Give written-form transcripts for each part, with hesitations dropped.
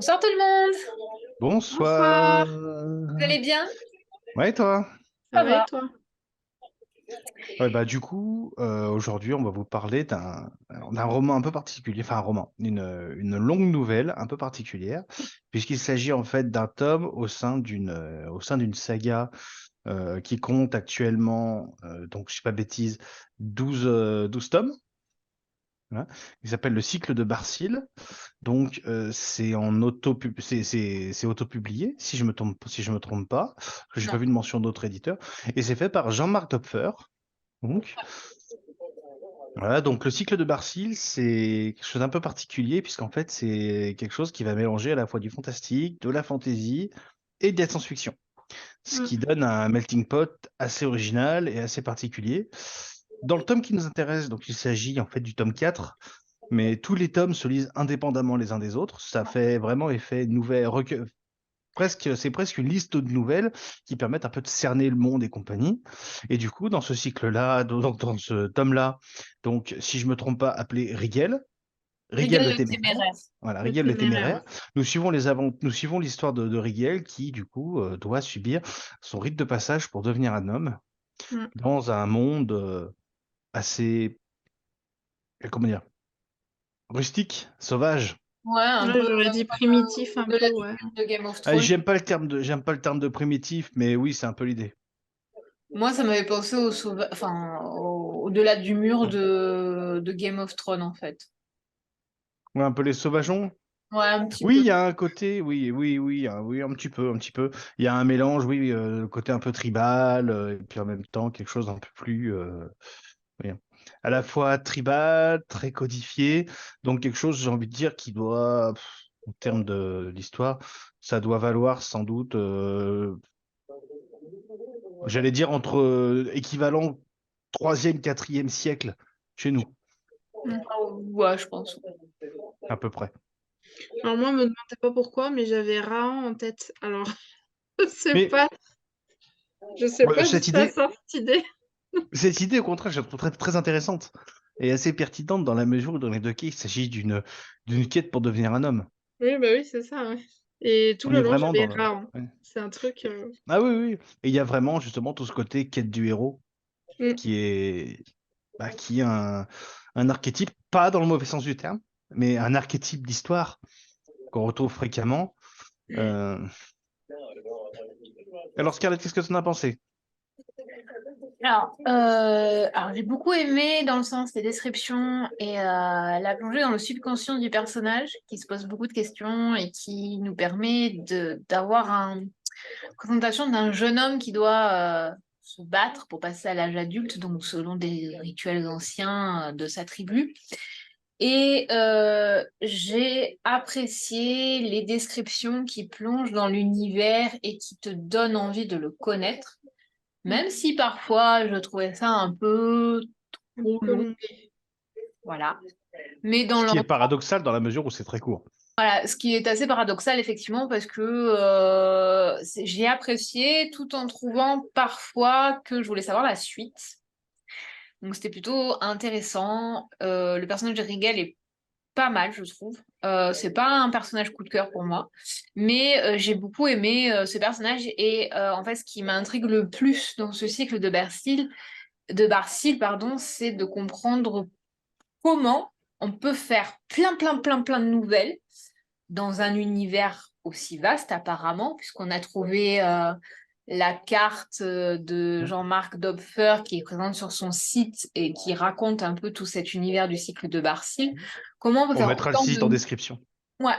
Bonsoir tout le monde, Bonsoir. Bonsoir, vous allez bien? Ouais, toi? Ça ça va et va. toi? Ouais, bah du coup, aujourd'hui, on va vous parler d'un roman un peu particulier, enfin un roman, une longue nouvelle un peu particulière, puisqu'il s'agit en fait d'un tome au sein d'une saga qui compte actuellement, donc je sais pas bêtise, 12 tomes. Voilà. Il s'appelle Le cycle de Barsil. Donc, c'est en c'est autopublié, si je me trompe pas, parce que j'ai pas Non. vu de mention d'autres éditeurs. Et c'est fait par Jean-Marc Topfer. Donc, voilà, donc le cycle de Barsil, c'est quelque chose d'un peu particulier, puisqu'en fait, c'est quelque chose qui va mélanger à la fois du fantastique, de la fantasy et de la science-fiction. Ce Mm. qui donne un melting pot assez original et assez particulier. Dans le tome qui nous intéresse, donc il s'agit en fait du tome 4, mais tous les tomes se lisent indépendamment les uns des autres. Ça fait vraiment effet nouvelle, c'est presque une liste de nouvelles qui permettent un peu de cerner le monde et compagnie. Et du coup, dans ce cycle-là, donc dans ce tome-là, donc si je me trompe pas, appelé Rigel, Rigel Rigole le le téméraire. téméraire. Voilà, Le Rigel le téméraire, téméraire. ouais. Nous suivons l'histoire de Rigel qui, du coup, doit subir son rite de passage pour devenir un homme Mm. dans un monde assez, comment dire, rustique, sauvage. Ouais, un Ouais, peu j'aurais dit primitif un de peu, la ouais. tribu de Game of Ah, Thrones. j'aime pas le terme de primitif, mais oui, c'est un peu l'idée. Moi, ça m'avait pensé au-delà du mur de Game of Thrones, en fait. Ouais, un peu les sauvageons. Ouais, un petit Oui, peu. il y a un côté, oui, un petit peu, un petit peu. Il y a un mélange, oui, le côté un peu tribal, et puis en même temps quelque chose d'un peu plus, oui, à la fois tribal, très codifié, donc quelque chose, j'ai envie de dire, qui doit, en termes de l'histoire, ça doit valoir sans doute, j'allais dire entre équivalent troisième, quatrième siècle chez nous, Mm. Ouais, je pense. à peu près. Alors moi, me demandez pas pourquoi, mais j'avais Rahan en tête. Alors, je sais Mais pas, je sais pas d'où cette ça idée, sort cette idée. Cette idée, au contraire, je la trouve très, très intéressante et assez pertinente dans la mesure où dans les deux cas, il s'agit d'une quête pour devenir un homme. Oui, bah oui, c'est ça, ouais. Et tout On le est long, vraiment j'avais dans le... Rahan. ouais. C'est un truc. Ah oui, oui. Et il y a vraiment justement tout ce côté quête du héros Mm. qui est, qui est un archétype, pas dans le mauvais sens du terme, mais un archétype d'histoire qu'on retrouve fréquemment. Euh, Alors Scarlett, qu'est-ce que tu en as pensé? Alors j'ai beaucoup aimé dans le sens des descriptions et la plongée dans le subconscient du personnage qui se pose beaucoup de questions et qui nous permet d'avoir une présentation d'un jeune homme qui doit se battre pour passer à l'âge adulte, donc selon des rituels anciens de sa tribu. Et j'ai apprécié les descriptions qui plongent dans l'univers et qui te donnent envie de le connaître. Mm. Même si parfois je trouvais ça un peu Un trop peu long, longué. voilà. Mais dans Ce qui est l'ensemble, paradoxal dans la mesure où c'est très court. voilà, ce qui est assez paradoxal effectivement parce que j'ai apprécié tout en trouvant parfois que je voulais savoir la suite. Donc c'était plutôt intéressant. Le personnage de Rigel est pas mal, je trouve. C'est pas un personnage coup de cœur pour moi, mais j'ai beaucoup aimé ce personnage et en fait ce qui m'intrigue le plus dans ce cycle de Barcil, pardon, c'est de comprendre comment on peut faire plein de nouvelles dans un univers aussi vaste apparemment, puisqu'on a trouvé la carte de Jean-Marc Dopfer qui est présente sur son site et qui raconte un peu tout cet univers du cycle de Barcil. Comment on peut On faire mettra le autant 6 de... en description. Ouais.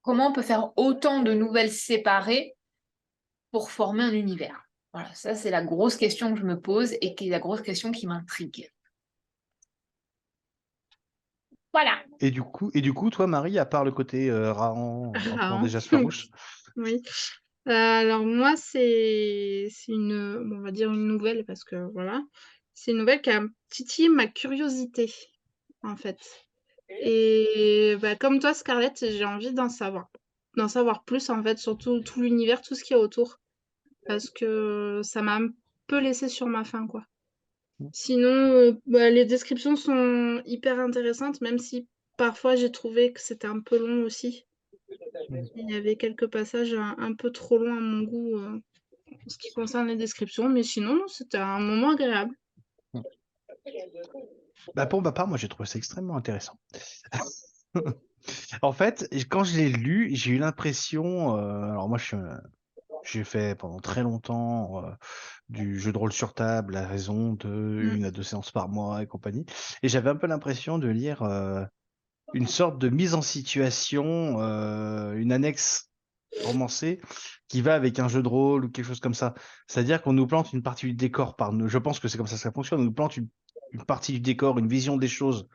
Comment on peut faire autant de nouvelles séparées pour former un univers? Voilà, ça c'est la grosse question que je me pose et qui est la grosse question qui m'intrigue. Voilà. Et du coup, toi, Marie, à part le côté Rahan, encore Rahan, déjà se farouche, oui. Alors moi, c'est une, bon, on va dire une nouvelle parce que voilà, c'est une nouvelle qui a titillé ma curiosité, en fait. Et bah, comme toi, Scarlett, j'ai envie d'en savoir plus, en fait, sur tout l'univers, tout ce qu'il y a autour, parce que ça m'a un peu laissé sur ma faim, quoi. Sinon, bah, les descriptions sont hyper intéressantes, même si parfois j'ai trouvé que c'était un peu long aussi. Il y avait quelques passages un peu trop loin à mon goût, en ce qui concerne les descriptions, mais sinon, non, c'était un moment agréable. Bah, pour ma part, moi, j'ai trouvé ça extrêmement intéressant. En fait, quand je l'ai lu, j'ai eu l'impression. Alors, moi, j'ai fait pendant très longtemps du jeu de rôle sur table à raison de Mmh. 1 à 2 séances par mois et compagnie. Et j'avais un peu l'impression de lire une sorte de mise en situation, une annexe romancée qui va avec un jeu de rôle ou quelque chose comme ça. C'est-à-dire qu'on nous plante une partie du décor par nous. Je pense que c'est comme ça que ça fonctionne. On nous plante une partie du décor, une vision des choses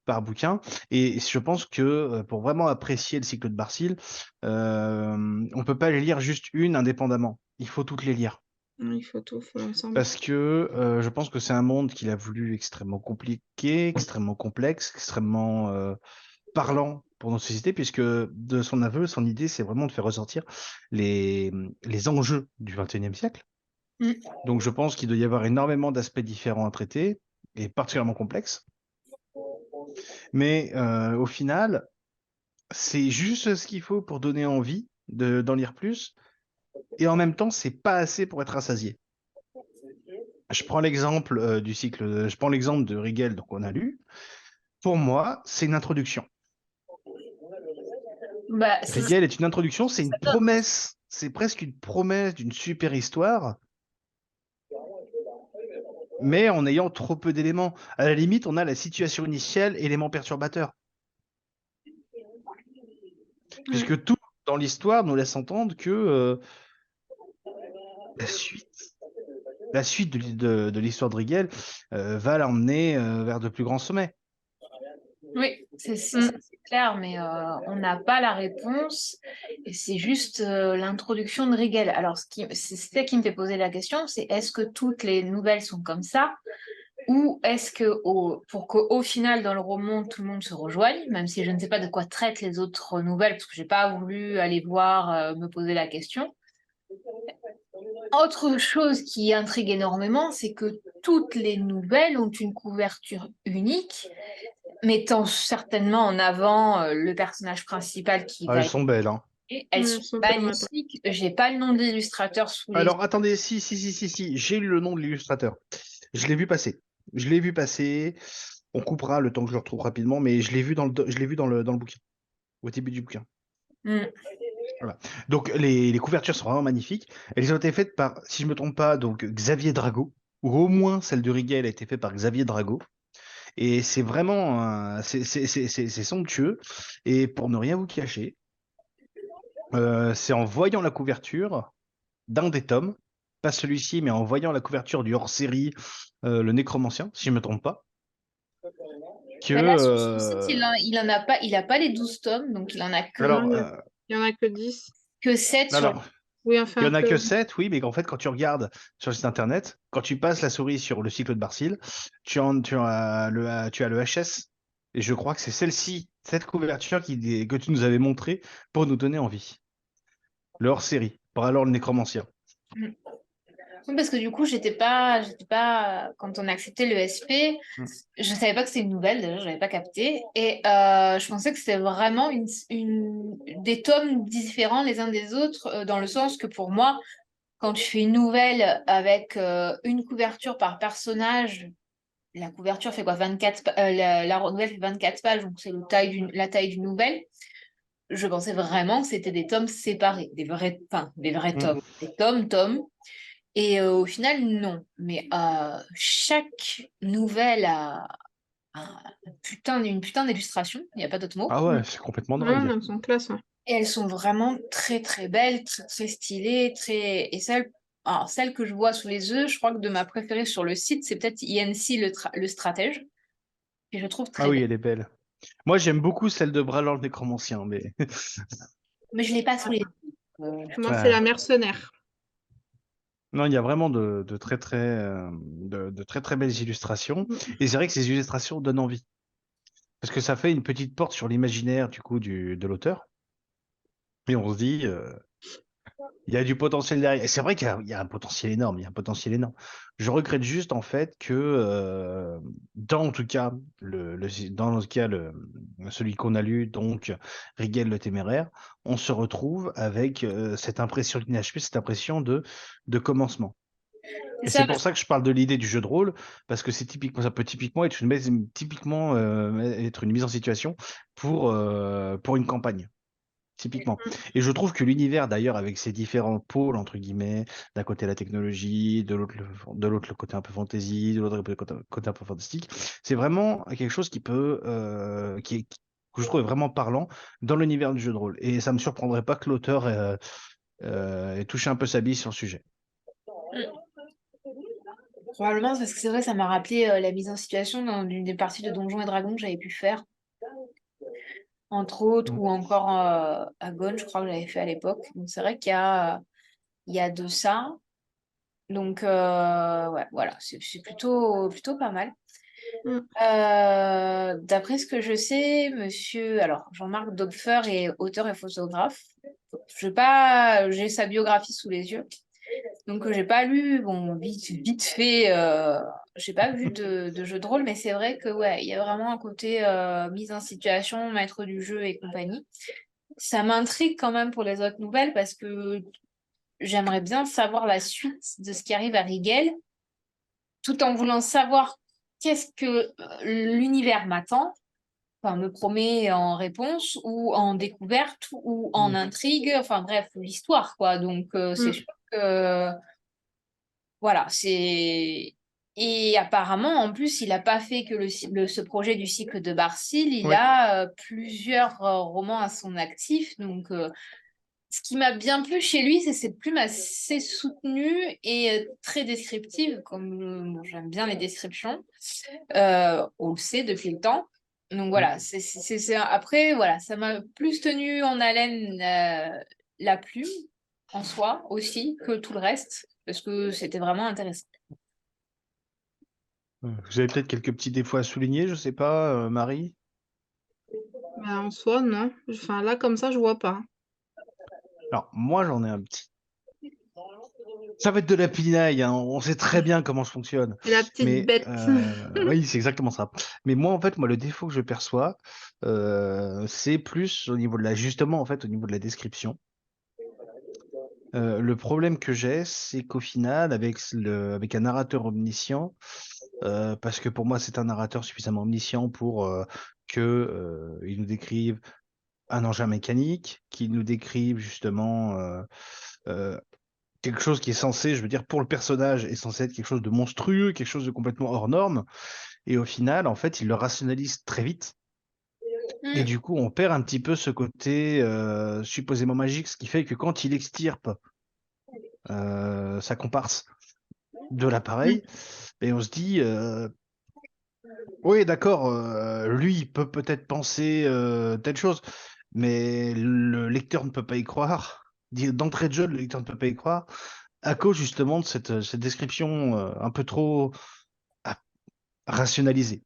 par bouquin. Et je pense que pour vraiment apprécier le cycle de Barcil, on peut pas les lire juste une indépendamment. Il faut toutes les lire. Il faut tout, faut l'ensemble. Parce que je pense que c'est un monde qu'il a voulu extrêmement compliqué, extrêmement complexe, extrêmement parlant pour notre société, puisque de son aveu, son idée, c'est vraiment de faire ressortir les, les enjeux du XXIe siècle. Mm. Donc je pense qu'il doit y avoir énormément d'aspects différents à traiter, et particulièrement complexes. Mais au final, c'est juste ce qu'il faut pour donner envie d'en lire plus, et en même temps, c'est pas assez pour être rassasié. Je prends l'exemple du cycle, je prends l'exemple de Rigel, donc on a lu. Pour moi, c'est une introduction. Bah, Rigel est une introduction, c'est une promesse, c'est presque une promesse d'une super histoire, mais en ayant trop peu d'éléments. À la limite, on a la situation initiale, élément perturbateur. Puisque tout dans l'histoire nous laisse entendre que la suite de l'histoire de Rigel va l'emmener vers de plus grands sommets. Oui, c'est clair, mais on n'a pas la réponse. Et c'est juste l'introduction de Rigel. Alors, c'est ça qui me fait poser la question, c'est est-ce que toutes les nouvelles sont comme ça? Ou est-ce que pour qu'au final, dans le roman, tout le monde se rejoigne, même si je ne sais pas de quoi traitent les autres nouvelles, parce que j'ai pas voulu aller voir, me poser la question. Autre chose qui intrigue énormément, c'est que toutes les nouvelles ont une couverture unique, mettant certainement en avant le personnage principal qui Ah, va elles être... sont belles, hein. Elles Elles sont sont pas mal. magnifiques. J'ai pas le nom de l'illustrateur sous les yeux. Alors, attendez, si, j'ai lu le nom de l'illustrateur. Je l'ai vu passer. Je l'ai vu passer. On coupera le temps que je le retrouve rapidement, mais je l'ai vu je l'ai vu dans le bouquin, au début du bouquin. Mm. Voilà. Donc les couvertures sont vraiment magnifiques. Elles ont été faites par, si je me trompe pas, donc Xavier Drago, ou au moins celle de Rigel a été faite par Xavier Drago. Et c'est vraiment, c'est somptueux. Et pour ne rien vous cacher, c'est en voyant la couverture d'un des tomes, pas celui-ci, mais en voyant la couverture du hors-série, le Nécromancien, si je me trompe pas, que Bah là, sur son site, il a pas les 12 tomes, donc il en a alors, Non, il y en a que 10. que 7 sur... alors, Oui, il y enfin en a que que 7, oui, mais en fait, quand tu regardes sur le site internet, quand tu passes la souris sur le cycle de Barcil, tu as le HS. Et je crois que c'est celle-ci, cette couverture que tu nous avais montrée pour nous donner envie. Le hors-série, pour alors le nécromancien. Mm. Oui, parce que du coup, j'étais pas, quand on a accepté le SP, Mm. je savais pas que c'était une nouvelle, déjà, je l'avais pas capté. Et je pensais que c'était vraiment des tomes différents les uns des autres, dans le sens que pour moi, quand tu fais une nouvelle avec une couverture par personnage, la couverture fait quoi? 24, la nouvelle fait 24 pages, donc c'est la taille d'une nouvelle. Je pensais vraiment que c'était des tomes séparés, des vrais Mm. tomes, des tomes. Et au final, non. Mais chaque nouvelle a une putain d'illustration, il n'y a pas d'autre mot. Ah ouais, c'est complètement ouais, dingue. elles sont classe. Ouais. Et elles sont vraiment très très belles, très, très stylées, Et celle que je vois sous les yeux, je crois que de ma préférée sur le site, c'est peut-être INC le stratège, que je trouve Ah très oui, belle. elle est belle. Moi, j'aime beaucoup celle de Bralor le nécromancien, mais Mais je l'ai pas sous les yeux. Moi, c'est ouais. la mercenaire. Non, il y a vraiment de très de très très belles illustrations. Et c'est vrai que ces illustrations donnent envie. Parce que ça fait une petite porte sur l'imaginaire du coup de l'auteur. Et on se dit, il y a du potentiel derrière. Et c'est vrai qu'il y a un potentiel énorme, il y a un potentiel énorme. Je regrette juste en fait que dans en tout cas celui qu'on a lu, donc Rigel le Téméraire, on se retrouve avec cette impression d'INHP, cette impression de commencement. C'est Et ça, c'est pour ça que je parle de l'idée du jeu de rôle, parce que ça peut typiquement être une mise en situation pour une campagne. Typiquement. Et je trouve que l'univers, d'ailleurs, avec ses différents pôles, entre guillemets, d'un côté la technologie, de l'autre le côté un peu fantasy, de l'autre le côté un peu fantastique, c'est vraiment quelque chose que je trouve vraiment parlant dans l'univers du jeu de rôle. Et ça me surprendrait pas que l'auteur ait touché un peu sa bille sur le sujet. probablement parce que c'est vrai, ça m'a rappelé la mise en situation dans une des parties de Donjons et Dragons que j'avais pu faire, entre autres, Mm. ou encore à Gone, je crois que j'avais fait à l'époque. Donc c'est vrai il y a de ça. Donc ouais, voilà, c'est plutôt pas mal. Mm. D'après ce que je sais, alors Jean-Marc Dopfer est auteur et photographe. J'ai sa biographie sous les yeux. Donc, j'ai pas lu, bon, vite fait, j'ai pas vu de jeu de rôle, mais c'est vrai que, ouais, il y a vraiment un côté mise en situation, maître du jeu et compagnie. Ça m'intrigue quand même pour les autres nouvelles parce que j'aimerais bien savoir la suite de ce qui arrive à Rigel, tout en voulant savoir qu'est-ce que l'univers m'attend, enfin, me promet en réponse ou en découverte ou en Mm. intrigue, enfin bref, l'histoire, quoi. Donc, c'est Mm. sûr que. Voilà, c'est. Et apparemment, en plus, il n'a pas fait que ce projet du cycle de Barcil, il Ouais. a plusieurs romans à son actif. Donc, ce qui m'a bien plu chez lui, c'est cette plume assez soutenue et très descriptive, comme bon, j'aime bien les descriptions. On le sait depuis le temps. Donc Mm. voilà, après, voilà, ça m'a plus tenu en haleine la plume en soi aussi que tout le reste, parce que c'était vraiment intéressant. Vous avez peut-être quelques petits défauts à souligner, je sais pas, Marie? Bah, en soi, non. Enfin, là, comme ça, je vois pas. Alors, moi, j'en ai un petit. Ça va être de la pinaille, hein. On sait très bien comment je fonctionne. Et la petite Mais bête. oui, c'est exactement ça. Mais moi, en fait, le défaut que je perçois, c'est plus au niveau de justement, en fait, au niveau de la description. Le problème que j'ai, c'est qu'au final, avec un narrateur omniscient, parce que pour moi, c'est un narrateur suffisamment omniscient pour il nous décrive un engin mécanique, qu'il nous décrive justement euh, quelque chose qui est censé, je veux dire, pour le personnage, est censé être quelque chose de monstrueux, quelque chose de complètement hors norme. Et au final, en fait, il le rationalise très vite. Et Mm. du coup, on perd un petit peu ce côté supposément magique, ce qui fait que quand il extirpe sa comparse de l'appareil, et on se dit, oui, d'accord, lui, il peut peut-être penser telle chose, mais le lecteur ne peut pas y croire. D'entrée de jeu, le lecteur ne peut pas y croire, à cause justement de cette description un peu trop ah, rationalisée.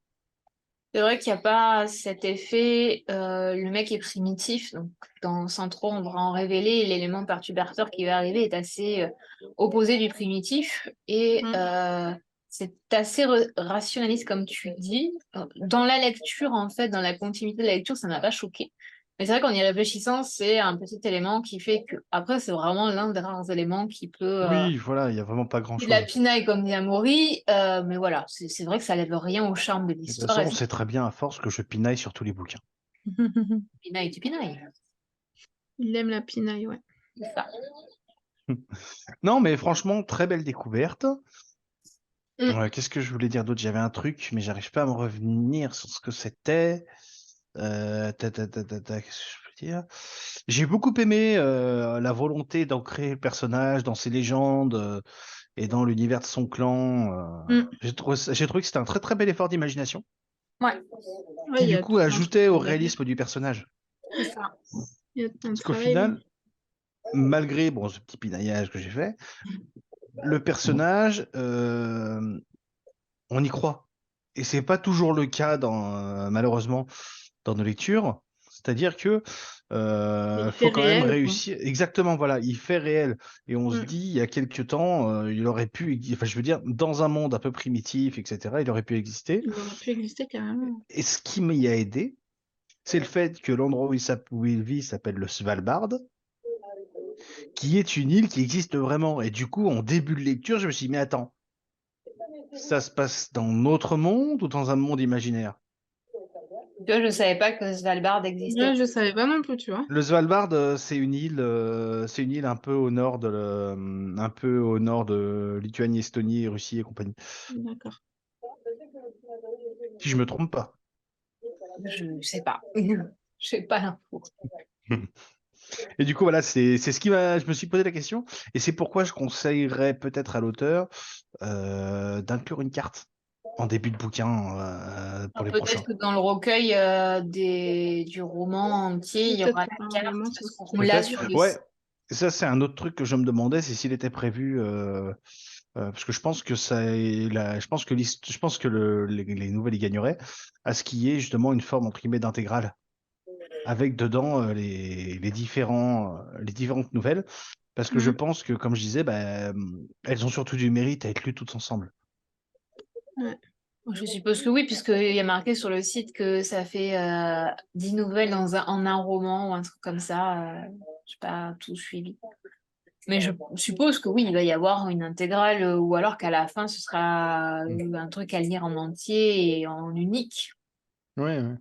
C'est vrai qu'il n'y a pas cet effet, le mec est primitif, donc sans trop on va en révéler, l'élément perturbateur qui va arriver est assez opposé du primitif et Mm. c'est assez rationaliste comme tu dis. Dans la lecture, en fait, dans la continuité de la lecture, ça m'a pas choqué. Mais c'est vrai qu'en y réfléchissant, c'est un petit élément qui fait que, après, c'est vraiment l'un des rares éléments qui peut Oui, voilà, il n'y a vraiment pas de la grand-chose. pinaille, comme dit Amaury, mais voilà, c'est vrai que ça lève rien au charme de De toute l'histoire. façon, Et on sait très bien à force que je pinaille sur tous les bouquins. pinaille, tu pinailles. Il aime la pinaille, ouais. C'est ça. Non, mais franchement, très belle découverte. Mm. Qu'est-ce que je voulais dire d'autre? J'avais un truc, mais j'arrive pas à me revenir sur ce que c'était. Qu'est-ce que je peux dire? J'ai beaucoup aimé la volonté d'ancrer le personnage dans ses légendes et dans l'univers de son clan. Mm. J'ai trouvé que c'était un très très bel effort d'imagination Ouais, Ouais, qui il y du a coup tout un truc ajoutait au derrière. réalisme du personnage. c'est ça. Il y a un Parce qu'au travail, ouais. final, malgré bon, ce petit pinaillage que j'ai fait, le personnage, on y croit. Et c'est pas toujours le cas malheureusement dans nos lectures. C'est-à-dire que Il fait faut quand même réel, quoi. réussir. Exactement, voilà, il fait réel. Et on se Mm. dit, il y a quelques temps, il aurait pu, enfin, je veux dire, dans un monde un peu primitif, etc., il aurait pu exister. Il aurait pu exister carrément. Et ce qui m'y a aidé, c'est le fait que l'endroit où il vit s'appelle le Svalbard, qui est une île qui existe vraiment. Et du coup, en début de lecture, je me suis dit, mais attends, ça se passe dans notre monde ou dans un monde imaginaire? Tu vois, je savais pas que Svalbard existait. Ouais, je savais pas non plus, tu vois. Le Svalbard, c'est une île un peu au nord un peu au nord de Lituanie, Estonie, Russie et compagnie. D'accord. Si je me trompe pas. Je sais pas. Je sais pas l'info. Et du coup, voilà, c'est ce qui m'a. Je me suis posé la question, et c'est pourquoi je conseillerais peut-être à l'auteur d'inclure une carte en début de bouquin pour Alors, les peut-être prochains. que dans le recueil du roman entier, il y Peut-être aura que la dans le carte roman, parce ce qu'on serait l'a plus sur Peut-être. le Ouais. site. Ça, c'est un autre truc que je me demandais, c'est s'il était prévu, parce que je pense que je pense que les nouvelles y gagneraient à ce qu'il y ait justement une forme entre guillemets d'intégrale avec dedans les différentes nouvelles. Parce que je Mhm. pense que, comme je disais, bah, elles ont surtout du mérite à être lues toutes ensemble. Ouais. Je suppose que oui, puisqu'il y a marqué sur le site que ça fait 10 nouvelles en un roman ou un truc comme ça. Je pas tout suivi. Mais je suppose que oui, il va y avoir une intégrale ou alors qu'à la fin, ce sera Mm. un truc à lire en entier et en unique. Ouais, ouais.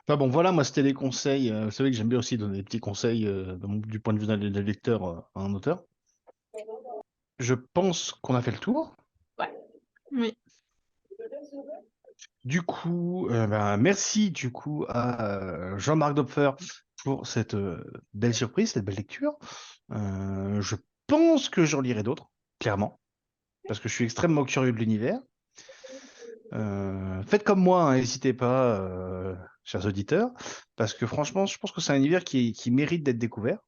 Enfin bon, voilà, moi, c'était les conseils. Vous savez que j'aime bien aussi donner des petits conseils du point de vue d'un lecteur à un auteur. Je pense qu'on a fait le tour. Ouais. Oui. Du coup, ben, merci du coup à Jean-Marc Dopfer pour cette belle surprise, cette belle lecture. Je pense que j'en lirai d'autres, clairement, parce que je suis extrêmement curieux de l'univers. Faites comme moi, hein, n'hésitez pas, chers auditeurs, parce que franchement, je pense que c'est un univers qui mérite d'être découvert.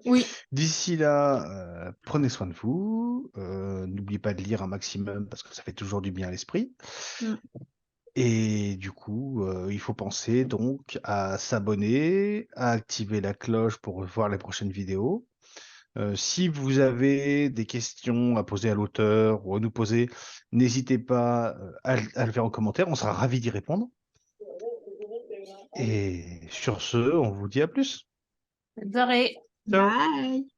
Oui. D'ici là, prenez soin de vous. N'oubliez pas de lire un maximum parce que ça fait toujours du bien à l'esprit. Mm. Et du coup, il faut penser donc à s'abonner, à activer la cloche pour voir les prochaines vidéos. Si vous avez des questions à poser à l'auteur ou à nous poser, n'hésitez pas à le faire en commentaire. On sera ravis d'y répondre. Et sur ce, on vous dit à plus. Bonne soirée. Ciao! Bye.